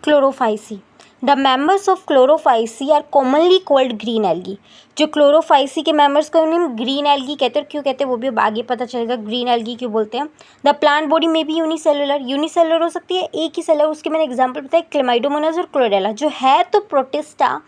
Chlorophyceae. The members of chlorophyceae are commonly called green algae. जो chlorophyceae के members को उन्हें ग्रीन एल्गी कहते हैं। क्यों कहते हैं वो भी अब आगे पता चलेगा ग्रीन एल्गी क्यों बोलते हैं। द प्लांट बॉडी में भी यूनिसेलुलर हो सकती है, एक ही सेलर। उसके मैंने एग्जाम्पल बताया क्लेमाइडोमोनास और क्लोरेला, जो है तो प्रोटिस्टा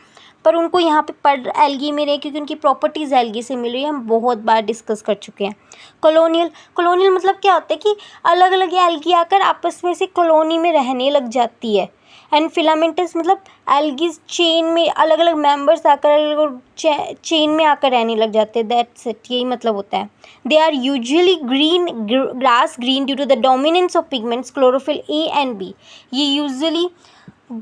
पर उनको यहाँ पे पर एल्गी में रहे क्योंकि उनकी प्रॉपर्टीज़ एल्गी से मिल रही है। हम बहुत बार डिस्कस कर चुके हैं। कॉलोनियल मतलब क्या होता है कि अलग अलग एल्गी आकर आपस में से कॉलोनी में रहने लग जाती है। एंड फिलामेंटस मतलब एल्गीज चेन में अलग अलग मेंबर्स आकर अलग चेन में आकर रहने लग जाते हैं। दैट्स इट, यही मतलब होता है। They are usually green grass green due to the dominance of pigments chlorophyll A and B. ये यूजुअली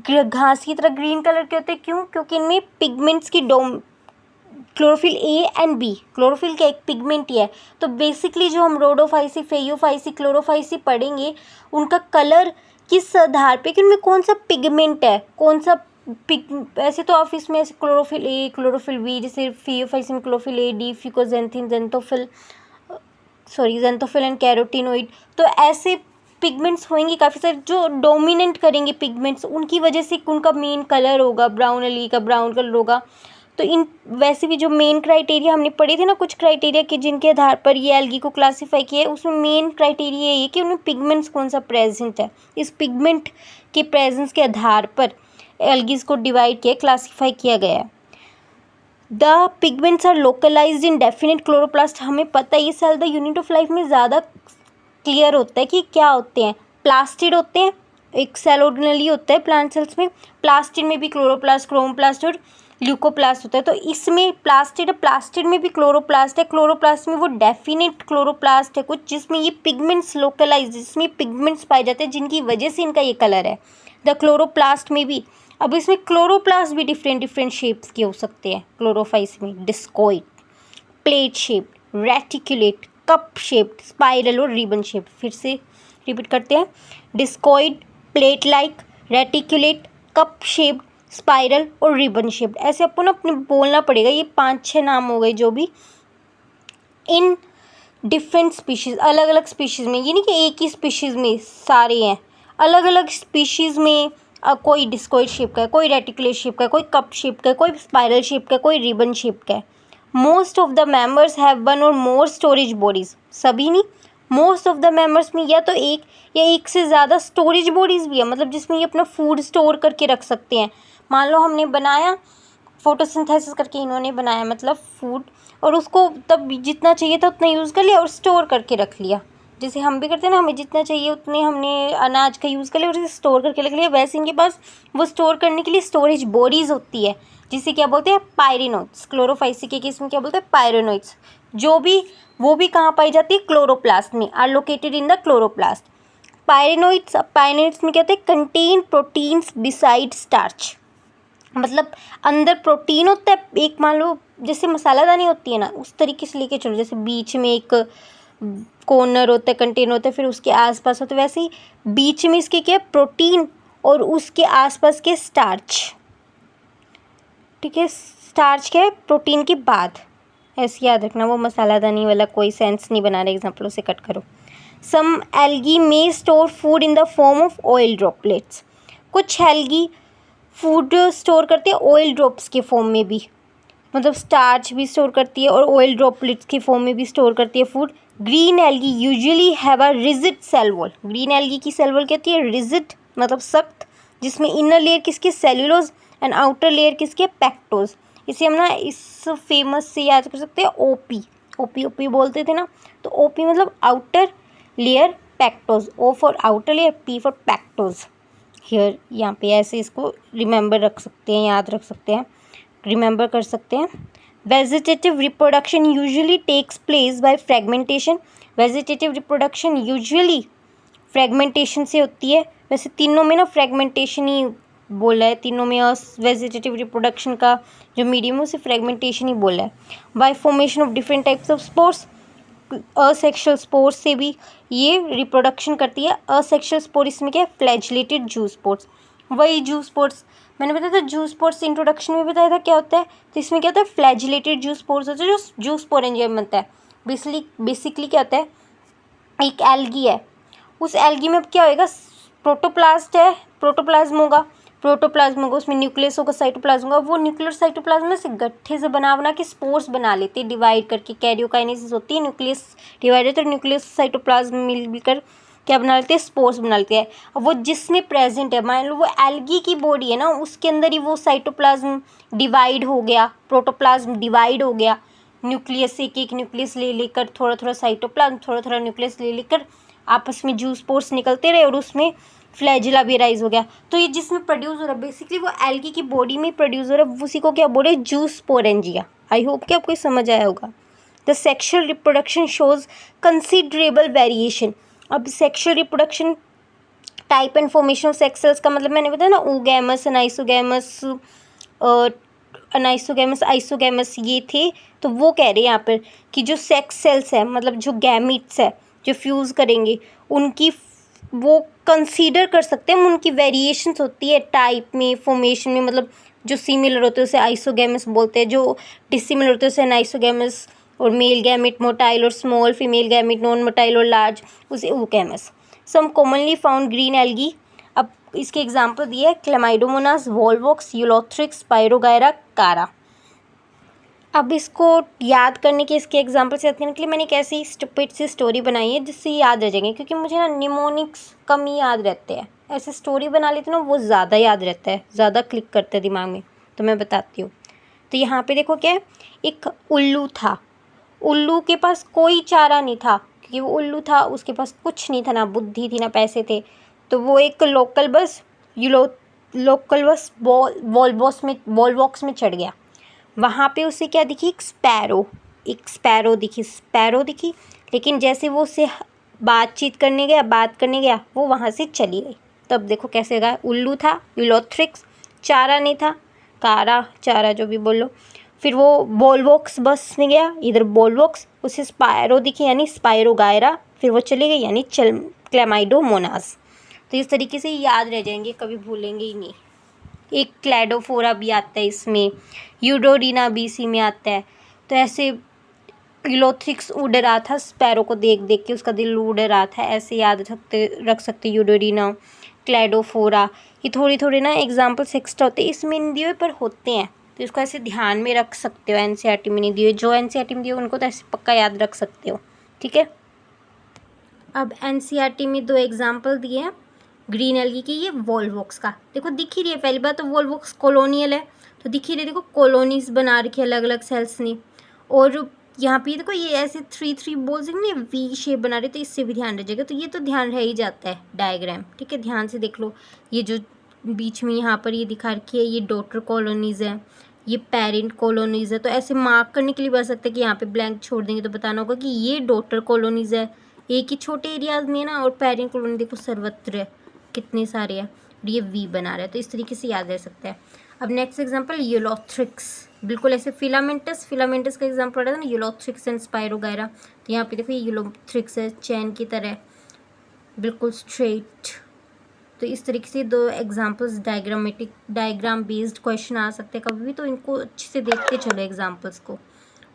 घास की तरह ग्रीन कलर के होते हैं। क्यों? क्योंकि इनमें पिगमेंट्स की chlorophyll A and B, chlorophyll का एक पिगमेंट ही है। तो बेसिकली जो हम रोडोफाइसी, फेयोफाइसी, क्लोरोफाइसी पढ़ेंगे उनका कलर किस आधार पे कि उनमें कौन सा पिगमेंट है, कौन सा ऐसे तो ऑफिस में ऐसे क्लोरोफिल ए, क्लोरोफिल बी, जैसे फेयोफाइसी में chlorophyll A, D, fucoxanthin, xanthophyll and carotenoid. तो ऐसे पिगमेंट्स होंगे काफ़ी सारे जो डोमिनेंट करेंगे पिगमेंट्स, उनकी वजह से उनका मेन कलर होगा ब्राउन, एल्गी का ब्राउन कलर होगा। तो इन वैसे भी जो मेन क्राइटेरिया हमने पढ़े थे ना, कुछ क्राइटेरिया कि जिनके आधार पर ये एल्गी को क्लासीफाई किया है, उसमें मेन क्राइटेरिया ये है कि उनमें पिगमेंट्स कौन सा प्रेजेंट है। इस पिगमेंट के प्रेजेंस के आधार पर एल्गीज को डिवाइड किया, क्लासीफाई किया गया है। The pigments are localised in definite chloroplast. हमें पता है ये cell the unit of life में ज़्यादा क्लियर होता है कि क्या होते हैं। प्लास्टिड होते हैं, एक सेल ऑर्डिनली होता है प्लांट सेल्स में। प्लास्टिड में भी क्लोरोप्लास्ट, क्रोमोप्लास्ट और ल्यूकोप्लास्ट होता है। तो इसमें प्लास्टिड में भी क्लोरोप्लास्ट है। क्लोरोप्लास्ट में वो डेफिनेट क्लोरोप्लास्ट है कुछ, जिसमें ये पिगमेंट्स लोकलाइज, जिसमें पिगमेंट्स पाए जाते हैं जिनकी वजह से इनका ये कलर है। द क्लोरोप्लास्ट में भी, अब इसमें क्लोरोप्लास्ट भी डिफरेंट शेप्स के हो सकते हैं। क्लोरोफाइस में discoid, plate shaped, reticulate, cup shaped, spiral और रिबन शेप्ड। फिर से रिपीट करते हैं, discoid, plate like, reticulate, cup shaped, spiral और रिबन शेप्ड। ऐसे अपन अपने बोलना पड़ेगा। ये 5-6 नाम हो गए जो भी इन डिफरेंट स्पीशीज़, अलग अलग स्पीशीज़ में, ये नहीं कि एक ही स्पीशीज़ में सारे हैं, अलग अलग स्पीशीज़ में। कोई डिस्कोइड शेप का है, कोई रेटिकुलेट शेप का है, कोई कप शेप का है, कोई स्पाइरल शेप का है, कोई रिबन शेप का है। Most of the members have one और मोर स्टोरेज बॉडीज़। सभी नहीं, मोस्ट ऑफ द मेंबर्स में या तो एक या एक से ज़्यादा स्टोरेज बॉडीज़ भी है, मतलब जिसमें ये अपना फूड स्टोर करके रख सकते हैं। मान लो हमने बनाया, फोटोसिंथेसिस करके इन्होंने बनाया मतलब फूड, और उसको तब जितना चाहिए था उतना यूज़ कर लिया और स्टोर करके रख लिया। जैसे हम भी करते हैं ना, हमें जितना चाहिए उतने हमने अनाज का यूज़ कर लिया और उसे स्टोर करके रख लिया। वैसे इनके पास वो स्टोर करने के लिए स्टोरेज बॉडीज़ होती है, जिसे क्या बोलते हैं, पायरेनोइड्स। क्लोरोफाइसी के केस में क्या बोलते हैं, पायरेनोइड्स। जो भी वो भी कहाँ पाई जाती है, क्लोरोप्लास्ट में, are located in the chloroplast. Pyrenoids में क्या होता है, कंटेन प्रोटीन्स बिसाइड स्टार्च। मतलब अंदर प्रोटीन होता है एक, मान लो जैसे मसालादानी होती है ना, उस तरीके से लेके चलो। जैसे बीच में एक कॉर्नर होता है, कंटेनर होता है, फिर उसके आसपास होता है, वैसे ही बीच में इसके क्या प्रोटीन और उसके आसपास के स्टार्च। ठीक है, स्टार्च क्या है, प्रोटीन के बाद। ऐसे याद रखना, वो मसालादानी वाला कोई सेंस नहीं बना रहे एग्जाम्पलों से, कट करो। Some algae may store food in the form of oil droplets. कुछ एल्गी फूड स्टोर करते हैं ऑयल ड्रॉप्स के फॉर्म में भी, मतलब स्टार्च भी स्टोर करती है और ऑयल ड्रॉपलेट्स के फॉर्म में भी स्टोर करती है food. Green algae usually have a rigid cell wall. Green algae की सेल वॉल कहती है रिजिड, मतलब सख्त, जिसमें इनर लेयर किसके, सेल्यूलोज, एंड आउटर लेयर किसके, पैक्टोज। इसे हम ना इस फेमस से याद कर सकते हैं, ओपी बोलते थे ना, तो ओपी मतलब outer layer pectose, O for outer layer, P for pectose. Here यहाँ पे ऐसे इसको रिमेंबर रख सकते हैं, याद रख सकते हैं, रिमेंबर कर सकते हैं। Vegetative reproduction usually takes place by fragmentation. Vegetative reproduction usually fragmentation से होती है। वैसे तीनों में ना फ्रेगमेंटेशन ही बोला है, तीनों में वेजिटेटिव रिप्रोडक्शन का जो मीडियम है उसे फ्रेगमेंटेशन ही बोला है। Bye formation of different types of spores. Asexual spores से भी ये रिप्रोडक्शन करती है। असेक्सुअल स्पोर इसमें क्या है, फ्लैजिलेटेड जू स्पोर्स। वही जू स्पोर्स मैंने बताया था, जू स्पोर्स इंट्रोडक्शन में बताया था क्या होता है। तो इसमें क्या होता है, फ्लैजिलेटेड जू स्पोर्स होता है, जो जू स्पोरेंजियम बनता है। बेसिकली क्या होता है, एक एल्गी है, उस एल्गी में क्या होएगा, प्रोटोप्लास्ट है, प्रोटोप्लाज्म होगा, प्रोटोप्लाज्म होगा, उसमें न्यूक्लियस होगा, साइटोप्लाज्म होगा। वो न्यूक्लियर साइटोप्लाज्म में से गट्ठे से बना के स्पोर्स बना लेते हैं डिवाइड करके। कैरियोकाइनेसिस होती है, न्यूक्लियस डिवाइडेड, तो न्यूक्लियस साइटोप्लाज्म मिलकर क्या बना लेते हैं, स्पोर्स बना लेते हैं। अब वो जिसमें प्रेजेंट है, मान लो वो एल्गी की बॉडी है ना, उसके अंदर ही वो साइटोप्लाज्म डिवाइड हो गया, प्रोटोप्लाज्म डिवाइड हो गया, न्यूक्लियस एक एक न्यूक्लियस ले लेकर, थोड़ा थोड़ा साइटोप्लाज्म, थोड़ा थोड़ा न्यूक्लियस ले लेकर आपस में जूस पोर्स निकलते रहे और उसमें फ्लैजिला भी राइज हो गया। तो ये जिसमें प्रोड्यूस हो रहा है बेसिकली वो एल्गी की बॉडी में प्रोड्यूस हो रहा है, उसी को क्या बोल रहे हैं, जूस पोरेंजिया। आई होप कि आपको समझ आया होगा। The sexual reproduction shows considerable variation. अब sexual reproduction type and formation of sex cells का मतलब मैंने बताया ना, ओगैमस, अनाइसोगैमस, अनाइसोगैमस, आइसोगैमस ये थे। तो वो कह रहे हैं यहाँ पर कि जो सेक्स सेल्स है, मतलब जो गैमीट्स है जो फ्यूज़ करेंगे, उनकी वो कंसीडर कर सकते हैं, उनकी वेरिएशंस होती है टाइप में, फॉर्मेशन में। मतलब जो सिमिलर होते हैं उसे आइसोगैमस बोलते हैं, जो डिसिमिलर होते हैं उसे अनाइसोगैमस, और मेल गैमिट मोटाइल और small, female gamete non motile और लार्ज, उसे ओगैमस। सम कॉमनली फाउंड ग्रीन एल्गी। अब इसके एग्जाम्पल दिए हैं, क्लेमाइडोमोनास, वॉलवॉक्स, यूलोथ्रिक्स, स्पाइरोगायरा, कारा। अब इसको याद करने के, इसके एग्जाम्पल से याद करने के लिए मैंने एक ऐसी स्टूपिड सी स्टोरी बनाई है जिससे याद रह जाएंगे, क्योंकि मुझे ना निमोनिक्स कम ही याद रहते हैं। ऐसे स्टोरी बना लेते ना वो ज़्यादा याद रहता है, ज़्यादा क्लिक करता है दिमाग में। तो मैं बताती हूँ। तो यहाँ पे देखो क्या है, एक उल्लू था। उल्लू के पास कोई चारा नहीं था, क्योंकि वो उल्लू था, उसके पास कुछ नहीं था, ना बुद्धि थी ना पैसे थे। तो वो एक लोकल बस वॉलवॉक्स में चढ़ गया। वहाँ पे उसे क्या दिखी, एक स्पैरो दिखी। लेकिन जैसे वो उससे बात करने गया वो वहाँ से चली गई। तब देखो कैसे गया, उल्लू था, यूलोथ्रिक्स, चारा नहीं था, कारा चारा जो भी बोलो। फिर वो वॉलवॉक्स बस में गया, इधर वॉलवॉक्स, उसे स्पायरो दिखी यानी स्पाइरोगायरा, फिर वो चली गई यानी क्लेमाइडोमोनास। तो इस तरीके से याद रह जाएंगे, कभी भूलेंगे ही नहीं। एक क्लैडोफोरा भी आता है इसमें, यूडोरिना भी इसी में आता है। तो ऐसे यूलोथ्रिक्स उड़ रहा था, स्पैरो को देख देख के उसका दिल उड़ रहा था, ऐसे याद रख सकते यूडोरिना, क्लैडोफोरा। ये थोड़ी थोड़ी ना एग्जाम्पल्स एक्स्ट्रा होते हैं, इसमें नहीं दिए पर होते हैं, तो इसको ऐसे ध्यान में रख सकते हो। एनसीईआरटी में नहीं दिए, जो एनसीईआरटी में दिए उनको तो ऐसे पक्का याद रख सकते हो, ठीक है। अब एनसीईआरटी में 2 एग्जाम्पल दिए हैं ग्रीन एल्गी की, ये वॉलवॉक्स का। देखो दिख ही रही है, पहली बात तो वॉलवॉक्स कॉलोनियल है, तो दिख ही रही है, देखो कॉलोनीज बना रखी है अलग अलग सेल्स ने। और यहाँ पे देखो ये ऐसे 3 बोल्स नहीं, वी शेप बना रहे, तो इससे भी ध्यान रह जाएगा। तो ये तो ध्यान रह ही जाता है डायग्राम, ठीक है, ध्यान से देख लो। ये जो बीच में यहाँ पर ये दिखा रखी है, ये डॉटर कॉलोनीज है, ये पेरेंट कॉलोनीज है। तो ऐसे मार्क करने के लिए बता सकते हैं कि यहाँ पे ब्लैंक छोड़ देंगे तो बताना होगा कि ये डॉटर कॉलोनीज है, एक ही छोटे एरियाज में है ना, और पेरेंट कॉलोनी देखो सर्वत्र है, कितने सारे हैं, और ये वी बना रहा है। तो इस तरीके से याद रह सकता है। अब नेक्स्ट एग्जांपल यूलोथ्रिक्स, बिल्कुल ऐसे फिलामेंटस का एग्जांपल रहा था ना, यूलोथ्रिक्स एंड स्पाइरोगायरा। तो यहाँ पे देखो ये यूलोथ्रिक्स है, चैन की तरह बिल्कुल स्ट्रेट। तो इस तरीके से 2 एग्जांपल्स डायग्राम बेस्ड क्वेश्चन आ सकते हैं कभी भी, तो इनको अच्छे से देखते चलो एग्जांपल्स को,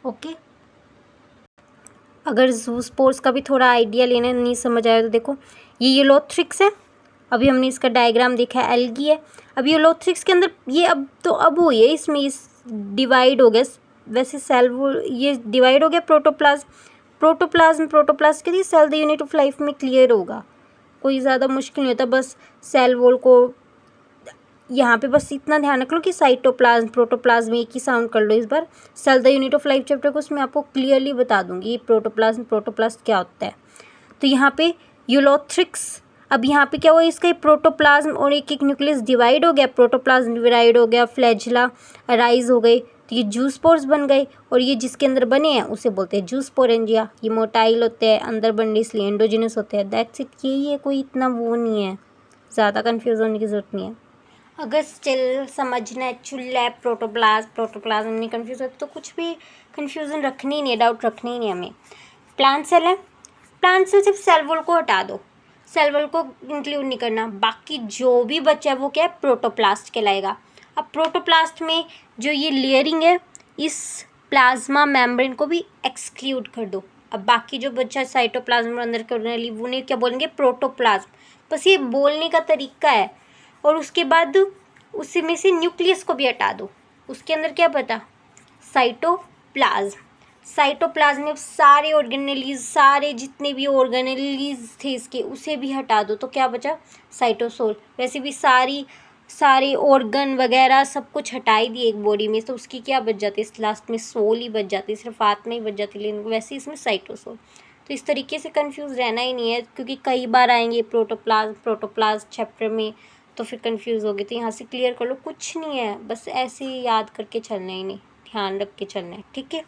ओके। अगर ज़ूस्पोर्स का भी थोड़ा आइडिया लेना नहीं समझ आया तो देखो, ये यूलोथ्रिक्स है, अभी हमने इसका डायग्राम देखा है, एल्गी है। अब यूलोथ्रिक्स के अंदर ये अब हुई है, इसमें इस डिवाइड हो गया, वैसे सेल वो ये डिवाइड हो गया, प्रोटोप्लाज्म के लिए cell the unit of life में क्लियर होगा, कोई ज़्यादा मुश्किल नहीं होता। बस सेल वॉल को यहाँ पे बस इतना ध्यान रख लो कि साइटोप्लाज्म प्रोटोप्लाज्म एक ही साउंड कर लो इस बार। Cell the unit of life chapter को उसमें आपको क्लियरली बता दूंगी प्रोटोप्लाज्म क्या होता है। तो यहाँ पे यूलोथ्रिक्स, अब यहाँ पे क्या हुआ, इसका प्रोटोप्लाज्म और एक एक न्यूक्लियस डिवाइड हो गया, प्रोटोप्लाज्म डिवाइड हो गया, फ्लैजिला राइज हो गई, तो ये जूस्पोर्स बन गए, और ये जिसके अंदर बने हैं उसे बोलते हैं जूस्पोरेंजिया। ये मोटाइल होते हैं, अंदर बनने इसलिए एंडोजिनस होते हैं। दैट्स इट, यही है, कोई इतना वो नहीं है, ज़्यादा कन्फ्यूज़ होने की ज़रूरत नहीं है। अगर स्टिल समझना है प्रोटोप्लाज्म नहीं कन्फ्यूज़ होता तो कुछ भी कन्फ्यूज़न रखनी ही नहीं है, डाउट रखनी ही नहीं हमें। प्लांट सेल है, प्लांट सेल सिर्फ सेल वॉल को हटा दो, सेल वॉल को इंक्लूड नहीं करना, बाकी जो भी बचा है वो क्या है, प्रोटोप्लास्ट कहलाएगा। अब प्रोटोप्लास्ट में जो ये लेयरिंग है, इस प्लाज्मा मेम्ब्रेन को भी एक्सक्लूड कर दो। अब बाकी जो बचा साइटोप्लाज्म और अंदर कर्नली, उन्हें क्या बोलेंगे, प्रोटोप्लाज्म। बस ये बोलने का तरीका है। और उसके बाद उसी में से न्यूक्लियस को भी हटा दो, उसके अंदर क्या बता, साइटोप्लाज्म। साइटोप्लाज्म में सारे ऑर्गेनेलीज, सारे जितने भी ऑर्गेनेलीज थे इसके, उसे भी हटा दो तो क्या बचा, साइटोसोल। वैसे भी सारे ऑर्गन वगैरह सब कुछ हटा ही दिए एक बॉडी में, तो उसकी क्या बच जाती है, लास्ट में सोल ही बच जाती है, सिर्फ आत्मा ही बच जाती है, लेकिन वैसे इसमें साइटोसोल। तो इस तरीके से कंफ्यूज रहना ही नहीं है, क्योंकि कई बार आएंगे प्रोटोप्लाज्म चैप्टर में, तो फिर कंफ्यूज होगी। तो यहाँ से क्लियर कर लो, कुछ नहीं है, बस ऐसे ही याद करके चलना ही नहीं, ध्यान रख के चलना है, ठीक है।